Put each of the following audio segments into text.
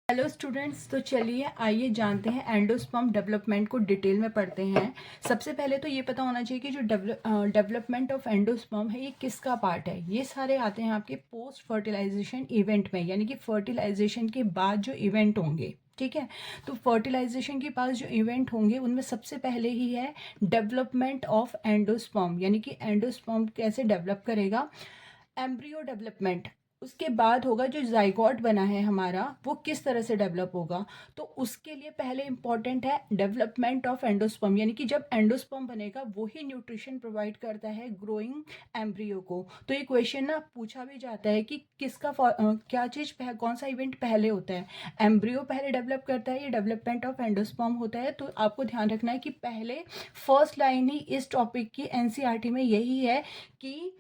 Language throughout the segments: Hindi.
हेलो स्टूडेंट्स, तो चलिए आइए जानते हैं एंडोस्पर्म डेवलपमेंट को डिटेल में पढ़ते हैं। सबसे पहले तो ये पता होना चाहिए कि जो डेवलपमेंट ऑफ एंडोस्पर्म है ये किसका पार्ट है। ये सारे आते हैं आपके पोस्ट फर्टिलाइजेशन इवेंट में, यानी कि फर्टिलाइजेशन के बाद जो इवेंट होंगे। ठीक है, तो फर्टिलाइजेशन के पास जो इवेंट होंगे उनमें सबसे पहले ही है डेवलपमेंट ऑफ एंडोस्पर्म, यानी कि एंडोस्पर्म कैसे डेवलप करेगा। एम्ब्रियो डेवलपमेंट, उसके बाद होगा जो जाइगोट बना है हमारा वो किस तरह से डेवलप होगा। तो उसके लिए पहले इंपॉर्टेंट है डेवलपमेंट ऑफ एंडोस्पर्म, यानी कि जब एंडोस्पर्म बनेगा वही न्यूट्रिशन प्रोवाइड करता है ग्रोइंग एम्ब्रियो को। तो ये क्वेश्चन ना पूछा भी जाता है कि किसका क्या चीज़ कौन सा इवेंट पहले होता है। एम्ब्रियो पहले डेवलप करता है, ये डेवलपमेंट ऑफ एंडोस्पर्म होता है। तो आपको ध्यान रखना है कि पहले फर्स्ट लाइन ही इस टॉपिक की एनसीईआरटी में यही है कि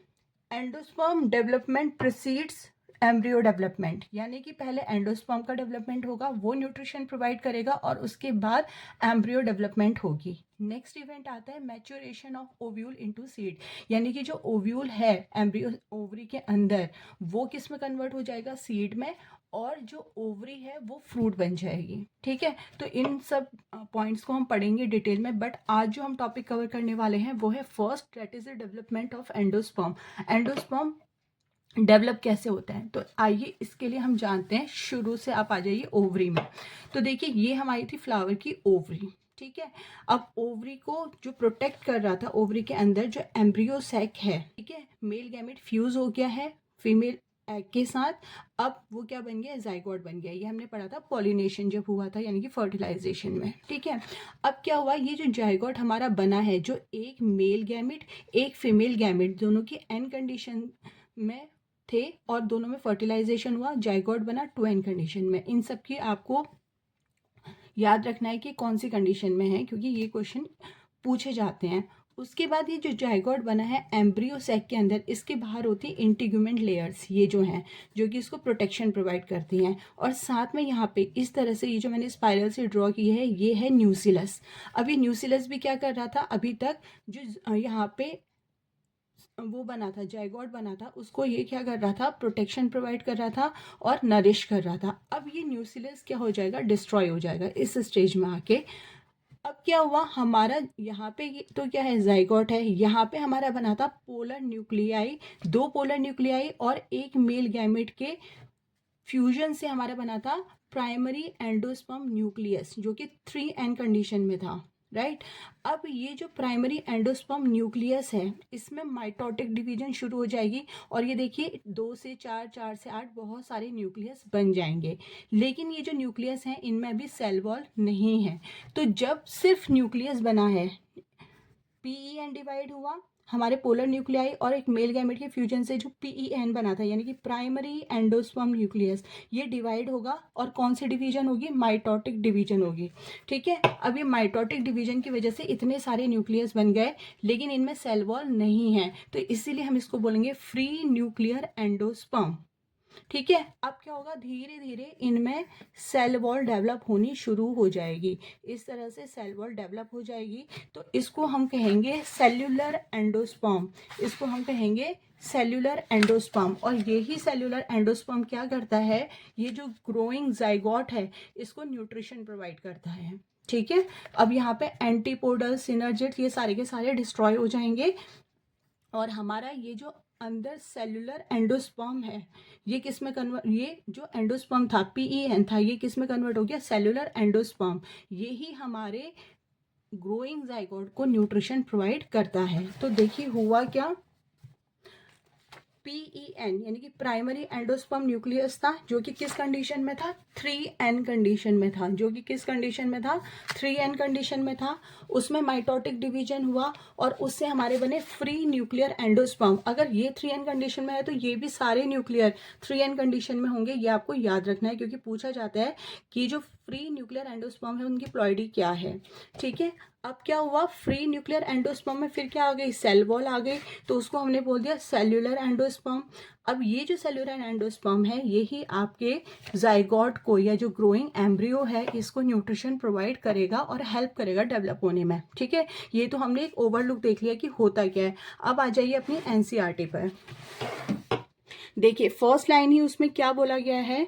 endosperm development precedes embryo development, यानी कि पहले एंडोस्पर्म का डेवलपमेंट होगा, वो न्यूट्रिशन प्रोवाइड करेगा और उसके बाद एम्ब्रियो डेवलपमेंट होगी। नेक्स्ट इवेंट आता है maturation of ovule into seed, यानी कि जो ओव्यूल है एम्ब्रियो ओवरी के अंदर वो किस में कन्वर्ट हो जाएगा, सीड में, और जो ओवरी है वो फ्रूट बन जाएगी। ठीक है, तो इन सब पॉइंट्स को हम पढ़ेंगे डिटेल में, बट आज जो हम टॉपिक कवर करने वाले हैं वो है first, that is the development of endosperm. Endosperm develop कैसे होता है, तो आइए इसके लिए हम जानते हैं। शुरू से आप आ जाइए ओवरी में। तो देखिए ये हमारी थी फ्लावर की ओवरी। ठीक है, अब ओवरी को जो प्रोटेक्ट कर रहा था, ओवरी के अंदर जो एम्ब्रियो सैक है, ठीक है, मेल गैमेट फ्यूज हो गया है फीमेल एग के साथ। अब वो क्या बन गया, जाइगोट बन गया। ये हमने पढ़ा था पॉलिनेशन जब हुआ था, यानी कि फर्टिलाइजेशन में। ठीक है, अब क्या हुआ, ये जो जाइगोट हमारा बना है, जो एक मेल गैमेट एक फीमेल गैमेट दोनों की एन कंडीशन में थे और दोनों में फर्टिलाइजेशन हुआ, जाइगोट बना 2n कंडीशन में। इन सब की आपको याद रखना है कि कौन सी कंडीशन में है, क्योंकि ये क्वेश्चन पूछे जाते हैं। उसके बाद ये जो जाइगोट बना है एम्ब्रियो सैक के अंदर, इसके बाहर होती है इंटीग्यूमेंट लेयर्स, ये जो हैं जो कि इसको प्रोटेक्शन प्रोवाइड करती हैं। और साथ में यहाँ पे इस तरह से ये जो मैंने स्पाइरल से ड्रॉ की है ये है न्यूसिलस। अभी न्यूसिलस भी क्या कर रहा था, अभी तक जो यहाँ पे वो बना था, जाइगोट बना था, उसको ये क्या कर रहा था, प्रोटेक्शन प्रोवाइड कर रहा था और नरिश कर रहा था। अब ये न्यूसिलस क्या हो जाएगा, डिस्ट्रॉय हो जाएगा इस स्टेज में आके। अब क्या हुआ हमारा यहाँ पे, तो क्या है, जाइगोट है, यहाँ पे हमारा बना था पोलर न्यूक्लियाई, 2 पोलर न्यूक्लियाई और एक मेल गैमेट के फ्यूजन से हमारा बना था प्राइमरी एंडोस्पर्म न्यूक्लियस, जो कि 3n कंडीशन में था। राइट, अब ये जो प्राइमरी एंडोस्पर्म न्यूक्लियस है इसमें माइटोटिक डिवीजन शुरू हो जाएगी और ये देखिए 2 से 4, 4 से 8 बहुत सारे न्यूक्लियस बन जाएंगे। लेकिन ये जो न्यूक्लियस हैं इनमें अभी सेल वॉल नहीं है। तो जब सिर्फ न्यूक्लियस बना है, पीईएन डिवाइड हुआ, हमारे पोलर न्यूक्लियाई और एक मेल गैमेट के फ्यूजन से जो पीईएन बना था, यानी कि प्राइमरी एंडोस्पर्म न्यूक्लियस, ये डिवाइड होगा और कौन सी डिवीजन होगी, माइटोटिक डिवीजन होगी। ठीक है, अब ये माइटोटिक डिवीजन की वजह से इतने सारे न्यूक्लियस बन गए लेकिन इनमें सेल वॉल नहीं है, तो इसीलिए हम इसको बोलेंगे फ्री न्यूक्लियर एंडोस्पर्म। ठीक है, अब क्या होगा, धीरे धीरे इनमें सेल वॉल डेवलप होनी शुरू हो जाएगी। इस तरह से सेल वॉल डेवलप हो जाएगी तो इसको हम कहेंगे सेल्यूलर एंडोस्पर्म। इसको हम कहेंगे सेल्यूलर एंडोस्पर्म। और यही सेल्यूलर एंडोस्पर्म क्या करता है, ये जो ग्रोइंग जाइगोट है इसको न्यूट्रिशन प्रोवाइड करता है। ठीक है, अब यहाँ पे एंटीपोडल, सिनर्जिड, ये सारे के सारे डिस्ट्रॉय हो जाएंगे और हमारा ये जो अंदर सेल्यूलर एंडोस्पर्म है ये किस में कन्वर्ट, ये जो एंडोस्पर्म था पीईएन था, ये किस में कन्वर्ट हो गया, सेल्यूलर एंडोस्पर्म। यही हमारे ग्रोइंग जाइगोट को न्यूट्रिशन प्रोवाइड करता है। तो देखिए हुआ क्या, पीईएन यानी कि प्राइमरी एंडोस्पर्म न्यूक्लियस था जो कि किस कंडीशन में था, 3n कंडीशन में था, जो कि किस कंडीशन में था, 3n कंडीशन में था। उसमें माइटोटिक डिवीजन हुआ और उससे हमारे बने फ्री न्यूक्लियर एंडोस्पर्म। अगर ये 3n कंडीशन में है तो ये भी सारे न्यूक्लियर 3n कंडीशन में होंगे, ये आपको याद रखना है क्योंकि पूछा जाता है कि जो फ्री न्यूक्लियर एंडोस्पर्म है उनकी प्लॉइडी क्या है। ठीक है, अब क्या हुआ, फ्री न्यूक्लियर एंडोस्पर्म में फिर क्या आ गई, सेल वॉल आ गई, तो उसको हमने बोल दिया सेल्यूलर एंडोस्पर्म। अब ये जो सेल्यूलर एंडोस्पर्म है यही आपके जाइगोट को या जो ग्रोइंग एम्ब्रियो है इसको न्यूट्रिशन प्रोवाइड करेगा और हेल्प करेगा डेवलप होने में। ठीक है, ये तो हमने एक ओवरलुक देख लिया कि होता क्या है। अब आ जाइए अपनी एनसीईआरटी पर। देखिए फर्स्ट लाइन ही उसमें क्या बोला गया है,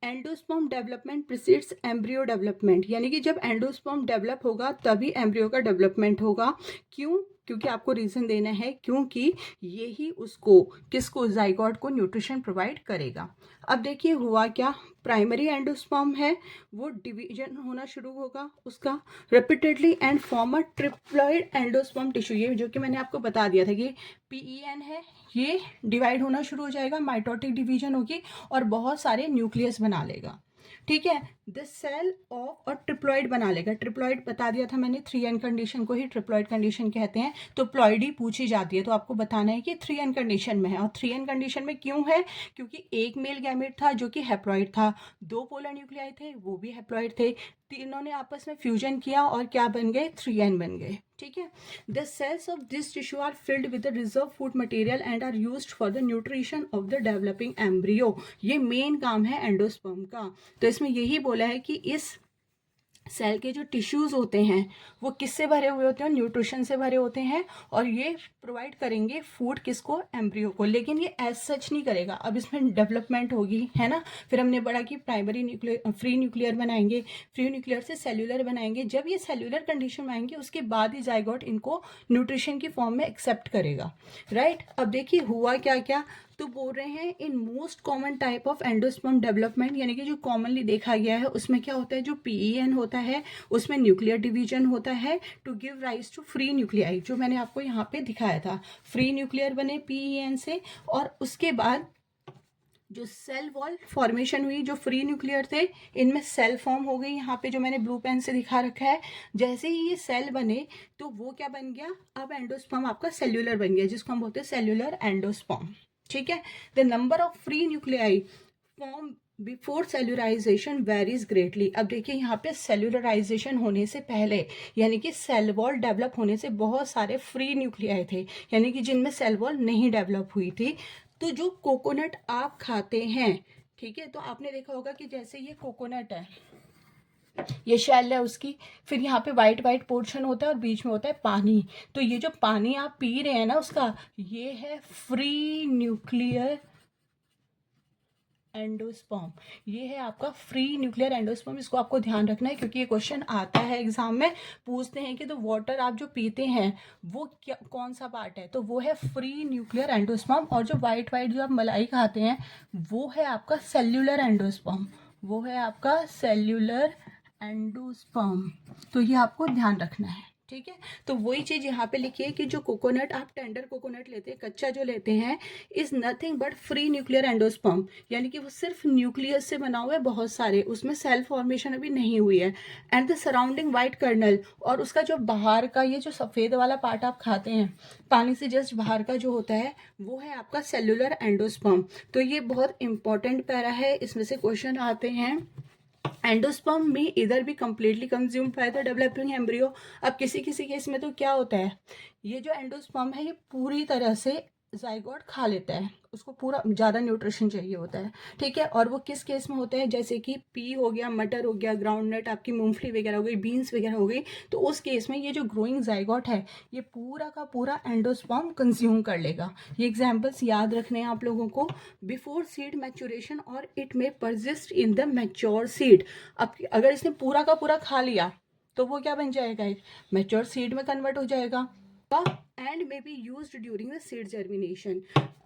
endosperm development precedes embryo development, यानी कि जब एंडोस्पर्म डेवलप होगा तभी एम्ब्रियो का डेवलपमेंट होगा। क्यों? क्योंकि आपको रीज़न देना है, क्योंकि यही उसको किसको जाइगोट को न्यूट्रिशन प्रोवाइड करेगा। अब देखिए हुआ क्या, प्राइमरी एंडोस्पर्म है वो डिवीजन होना शुरू होगा उसका repeatedly and form a triploid endosperm tissue. ये जो कि मैंने आपको बता दिया था कि PEN है, ये डिवाइड होना शुरू हो जाएगा, माइटोटिक डिवीजन होगी और बहुत सारे न्यूक्लियस बना लेगा। ठीक है, द सेल ऑफ और ट्रिप्लॉइड बना लेगा। ट्रिप्लॉइड बता दिया था मैंने, 3N कंडीशन को ही ट्रिप्लॉइड कंडीशन कहते हैं। तो प्लॉइडी पूछी जाती है तो आपको बताना है कि 3N कंडीशन में है। और 3N कंडीशन में क्यों है? क्योंकि एक मेल गैमेट था जो कि हैप्लॉइड था, 2 पोलर न्यूक्लियाई थे वो भी हैप्लॉइड थे, तीनों ने आपस में फ्यूजन किया और क्या बन गए? 3N बन गए। ठीक है, the cells of this tissue are filled with the reserve food material and are used for the nutrition of the developing embryo. ये मेन काम है एंडोस्पर्म का। तो इसमें यही बोला है कि इस सेल के जो टिश्यूज़ होते हैं वो किससे भरे हुए होते हैं? न्यूट्रिशन से भरे होते हैं और ये प्रोवाइड करेंगे फूड किसको? एम्ब्रियो को। लेकिन ये एज सच नहीं करेगा, अब इसमें डेवलपमेंट होगी, है ना। फिर हमने पढ़ा कि प्राइमरी न्यूक्लियर, फ्री न्यूक्लियर बनाएंगे, फ्री न्यूक्लियर से सेल्यूलर बनाएंगे। जब ये सेल्यूलर कंडीशन में आएंगे उसके बाद ही जाइगोट इनको न्यूट्रिशन की फॉर्म में एक्सेप्ट करेगा, राइट। अब देखिए हुआ क्या क्या, तो बोल रहे हैं in most common type of endosperm development, यानी कि जो कॉमनली देखा गया है उसमें क्या होता है, जो PEN होता है उसमें न्यूक्लियर डिवीजन होता है to give rise to free nuclei, जो मैंने आपको यहाँ पे दिखाया था। फ्री न्यूक्लियर बने PEN से और उसके बाद जो सेल वॉल फॉर्मेशन हुई, जो फ्री न्यूक्लियर थे इनमें सेल फॉर्म हो गई, यहाँ पे जो मैंने ब्लू पेन से दिखा रखा है। जैसे ही ये सेल बने तो वो क्या बन गया, अब एंडोस्पर्म आपका सेल्यूलर बन गया, जिसको हम बोलते हैं सेल्यूलर एंडोस्पर्म। ठीक है, the number of free nuclei form before cellularization varies greatly. अब देखिए यहाँ पे सेल्यूलराइजेशन होने से पहले, यानी कि सेल वॉल डेवलप होने से बहुत सारे फ्री न्यूक्लियाई थे, यानी कि जिनमें सेल वॉल नहीं डेवलप हुई थी। तो जो कोकोनट आप खाते हैं, ठीक है, तो आपने देखा होगा कि जैसे ये कोकोनट है, ये शेल है उसकी, फिर यहाँ पे वाइट वाइट पोर्शन होता है और बीच में होता है पानी। तो ये जो पानी आप पी रहे हैं ना उसका, ये है फ्री न्यूक्लियर एंडोस्पर्म, ये है आपका फ्री न्यूक्लियर एंडोस्पर्म। इसको आपको ध्यान रखना है क्योंकि ये क्वेश्चन आता है एग्जाम में, पूछते हैं कि तो वाटर आप जो पीते हैं वो क्या, कौन सा पार्ट है, तो वो है फ्री न्यूक्लियर एंडोस्पर्म। और जो वाइट वाइट जो आप मलाई खाते हैं वो है आपका सेल्यूलर एंडोस्पर्म, वो है आपका सेल्यूलर एंडोस्पर्म। तो ये आपको ध्यान रखना है, ठीक है। तो वही चीज़ यहाँ पे लिखी है कि जो कोकोनट आप टेंडर कोकोनट लेते हैं, कच्चा जो लेते हैं, is nothing but free nuclear endosperm, यानी कि वो सिर्फ न्यूक्लियस से बना हुआ है बहुत सारे, उसमें सेल फॉर्मेशन अभी नहीं हुई है। And the surrounding white kernel, और उसका जो बाहर का ये जो सफ़ेद वाला पार्ट आप खाते हैं पानी से जस्ट बाहर का जो होता है वो है आपका सेल्यूलर एंडोस्पर्म। तो ये बहुत इंपॉर्टेंट पैरा है, इसमें से क्वेश्चन आते हैं। एंडोस्पर्म में इधर भी completely consume by the developing embryo. अब किसी किसी केस में तो क्या होता है, ये जो एंडोस्पर्म है ये पूरी तरह से जाइगोट खा लेता है, उसको पूरा ज़्यादा न्यूट्रिशन चाहिए होता है, ठीक है। और वो किस केस में होता है, जैसे कि पी हो गया, मटर हो गया, ग्राउंड नट, आपकी मूंगफली वगैरह हो गई, बीन्स वगैरह हो गई, तो उस केस में ये जो ग्रोइंग जाइगोट है ये पूरा का पूरा एंडोस्पर्म कंज्यूम कर लेगा। ये एग्जाम्पल्स याद रखने हैं आप लोगों को। बिफोर सीड मैच्योरेशन और इट में परजिस्ट इन द मैच्योर सीड। अब अगर इसने पूरा का पूरा खा लिया तो वो क्या बन जाएगा, मैच्योर सीड में कन्वर्ट हो जाएगा। And may be used during the seed germination,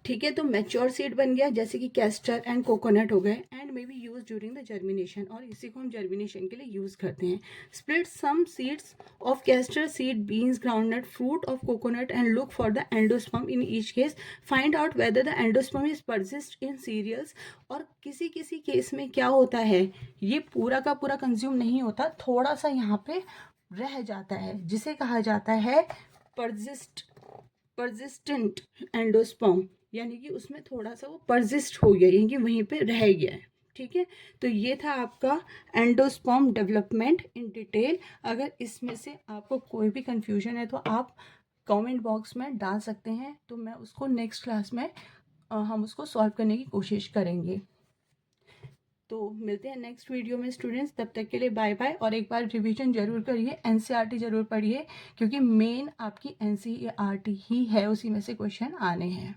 ठीक है। तो मैच्योर सीड बन गया, जैसे कि कैस्टर एंड कोकोनट हो गए, and may be use during the germination, और इसी को हम जर्मिनेशन के लिए यूज करते हैं। Split some seeds of castor seed, beans, groundnut, fruit of coconut and look for the endosperm in each case. Find out whether the endosperm is persist in cereals. और किसी किसी केस में क्या होता है, ये पूरा का पूरा कंज्यूम नहीं होता, थोड़ा सा यहाँ पे रह जाता है, जिसे कहा जाता है परजिस्टेंट एंडोस्पर्म, यानी कि उसमें थोड़ा सा वो परजिस्ट हो गया, यानी कि वहीं पे रह गया है, ठीक है। तो ये था आपका एंडोस्पर्म डेवलपमेंट इन डिटेल। अगर इसमें से आपको कोई भी कंफ्यूजन है तो आप कमेंट बॉक्स में डाल सकते हैं, तो मैं उसको नेक्स्ट क्लास में हम उसको सॉल्व करने की कोशिश करेंगे। तो मिलते हैं नेक्स्ट वीडियो में स्टूडेंट्स, तब तक के लिए बाय बाय। और एक बार रिवीजन जरूर करिए, एनसीईआरटी जरूर पढ़िए, क्योंकि मेन आपकी एनसीईआरटी ही है, उसी में से क्वेश्चन आने हैं।